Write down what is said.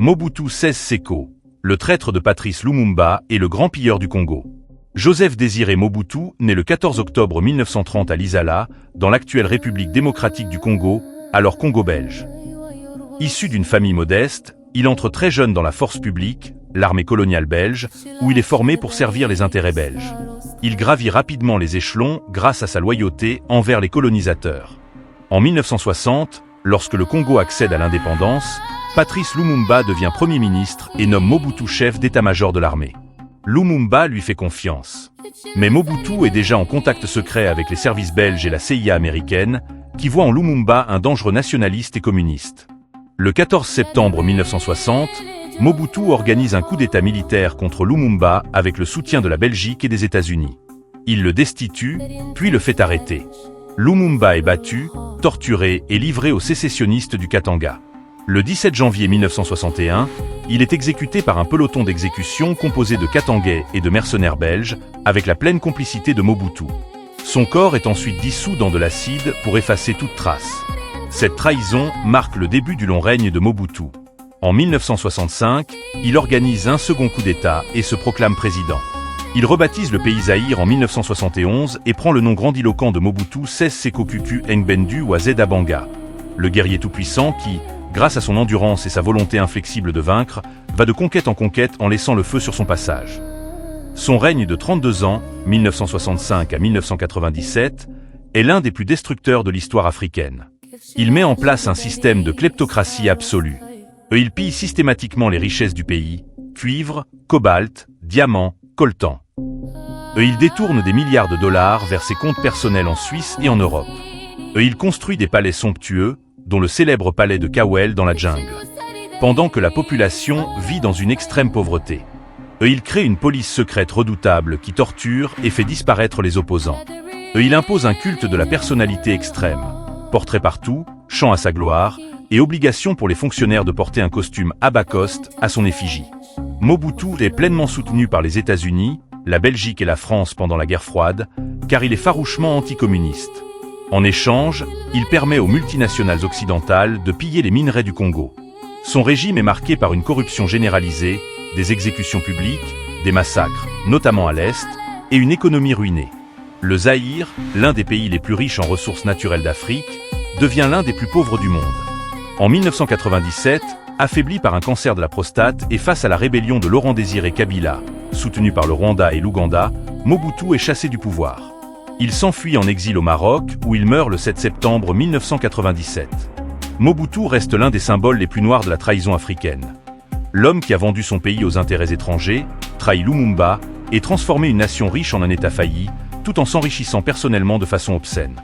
Mobutu Sese Seko, le traître de Patrice Lumumba et le grand pilleur du Congo. Joseph Désiré Mobutu naît le 14 octobre 1930 à Lisala, dans l'actuelle République démocratique du Congo, alors Congo belge. Issu d'une famille modeste, il entre très jeune dans la force publique, l'armée coloniale belge, où il est formé pour servir les intérêts belges. Il gravit rapidement les échelons grâce à sa loyauté envers les colonisateurs. En 1960, lorsque le Congo accède à l'indépendance, Patrice Lumumba devient Premier ministre et nomme Mobutu chef d'état-major de l'armée. Lumumba lui fait confiance. Mais Mobutu est déjà en contact secret avec les services belges et la CIA américaine, qui voient en Lumumba un dangereux nationaliste et communiste. Le 14 septembre 1960, Mobutu organise un coup d'état militaire contre Lumumba avec le soutien de la Belgique et des États-Unis. Il le destitue, puis le fait arrêter. Lumumba est battu, torturé et livré aux sécessionnistes du Katanga. Le 17 janvier 1961, il est exécuté par un peloton d'exécution composé de Katangais et de mercenaires belges, avec la pleine complicité de Mobutu. Son corps est ensuite dissous dans de l'acide pour effacer toute trace. Cette trahison marque le début du long règne de Mobutu. En 1965, il organise un second coup d'État et se proclame président. Il rebaptise le pays Zaïre en 1971 et prend le nom grandiloquent de Mobutu Sese Seko Kuku Ngbendu Wazeda Banga, le guerrier tout-puissant qui, grâce à son endurance et sa volonté inflexible de vaincre, va de conquête en conquête en laissant le feu sur son passage. Son règne de 32 ans, 1965 à 1997, est l'un des plus destructeurs de l'histoire africaine. Il met en place un système de kleptocratie absolue. Il pille systématiquement les richesses du pays, cuivre, cobalt, diamants, coltan. Il détourne des milliards de dollars vers ses comptes personnels en Suisse et en Europe. Il construit des palais somptueux, dont le célèbre palais de Kawel dans la jungle, pendant que la population vit dans une extrême pauvreté. Il crée une police secrète redoutable qui torture et fait disparaître les opposants. Il impose un culte de la personnalité extrême, portrait partout, chant à sa gloire, et obligation pour les fonctionnaires de porter un costume à bas cost à son effigie. Mobutu est pleinement soutenu par les États-Unis, la Belgique et la France pendant la guerre froide, car il est farouchement anticommuniste. En échange, il permet aux multinationales occidentales de piller les minerais du Congo. Son régime est marqué par une corruption généralisée, des exécutions publiques, des massacres, notamment à l'Est, et une économie ruinée. Le Zaïre, l'un des pays les plus riches en ressources naturelles d'Afrique, devient l'un des plus pauvres du monde. En 1997, affaibli par un cancer de la prostate et face à la rébellion de Laurent Désiré Kabila, soutenu par le Rwanda et l'Ouganda, Mobutu est chassé du pouvoir. Il s'enfuit en exil au Maroc, où il meurt le 7 septembre 1997. Mobutu reste l'un des symboles les plus noirs de la trahison africaine. L'homme qui a vendu son pays aux intérêts étrangers, trahi Lumumba, et transformé une nation riche en un État failli, tout en s'enrichissant personnellement de façon obscène.